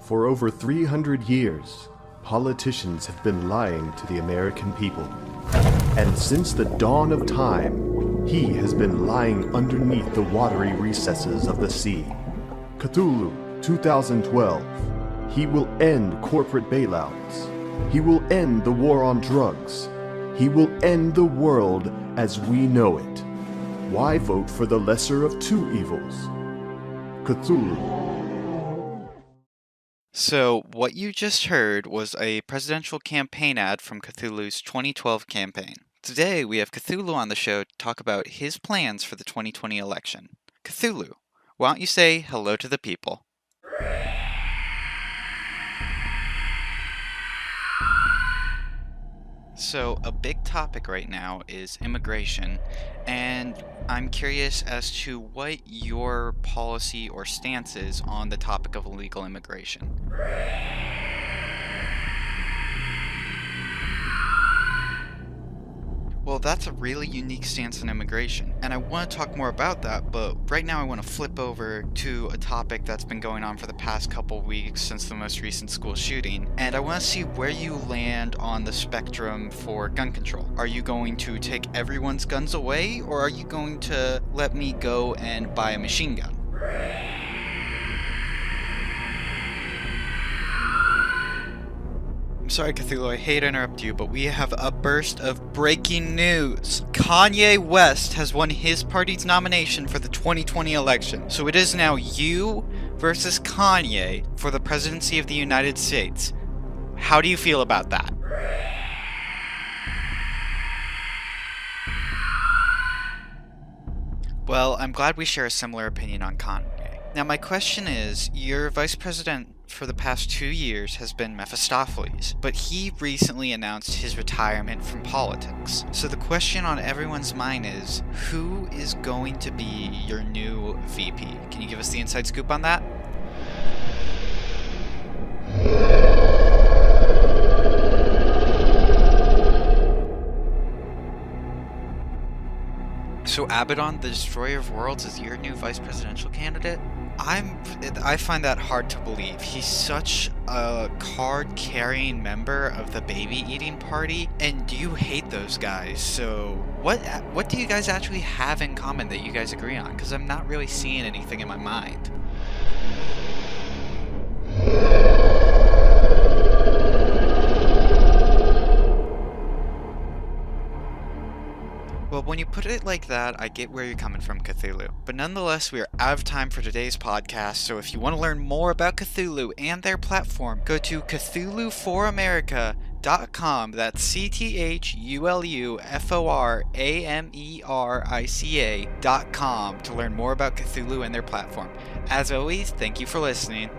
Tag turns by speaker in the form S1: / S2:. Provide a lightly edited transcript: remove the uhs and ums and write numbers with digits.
S1: For over 300 years, politicians have been lying to the American people. And since the dawn of time, he has been lying underneath the watery recesses of the sea. Cthulhu, 2012. He will end corporate bailouts. He will end the war on drugs. He will end the world as we know it. Why vote for the lesser of two evils? Cthulhu.
S2: So, what you just heard was a presidential campaign ad from Cthulhu's 2012 campaign. Today, we have Cthulhu on the show to talk about his plans for the 2020 election. Cthulhu, why don't you say hello to the people? So, a big topic right now is immigration, and I'm curious as to what your policy or stance is on the topic of illegal immigration. Well, that's a really unique stance on immigration, and I want to talk more about that, but right now I want to flip over to a topic that's been going on for the past couple weeks since the most recent school shooting, and I want to see where you land on the spectrum for gun control. Are you going to take everyone's guns away, or are you going to let me go and buy a machine gun? I'm sorry, Cthulhu, I hate to interrupt you, but we have a burst of breaking news. Kanye West has won his party's nomination for the 2020 election. So it is now you versus Kanye for the presidency of the United States. How do you feel about that? Well, I'm glad we share a similar opinion on Kanye. Now, my question is, your vice president for the past 2 years has been Mephistopheles, but he recently announced his retirement from politics. So the question on everyone's mind is, who is going to be your new VP? Can you give us the inside scoop on that? So Abaddon, the Destroyer of Worlds, is your new vice presidential candidate? I find that hard to believe. He's such a card-carrying member of the baby-eating party, and you hate those guys. So what do you guys actually have in common that you guys agree on? Because I'm not really seeing anything in my mind. Well, when you put it like that, I get where you're coming from, Cthulhu. But nonetheless, we are out of time for today's podcast, so if you want to learn more about Cthulhu and their platform, go to CthulhuForAmerica.com. That's CthulhuForamerica.com to learn more about Cthulhu and their platform. As always, thank you for listening.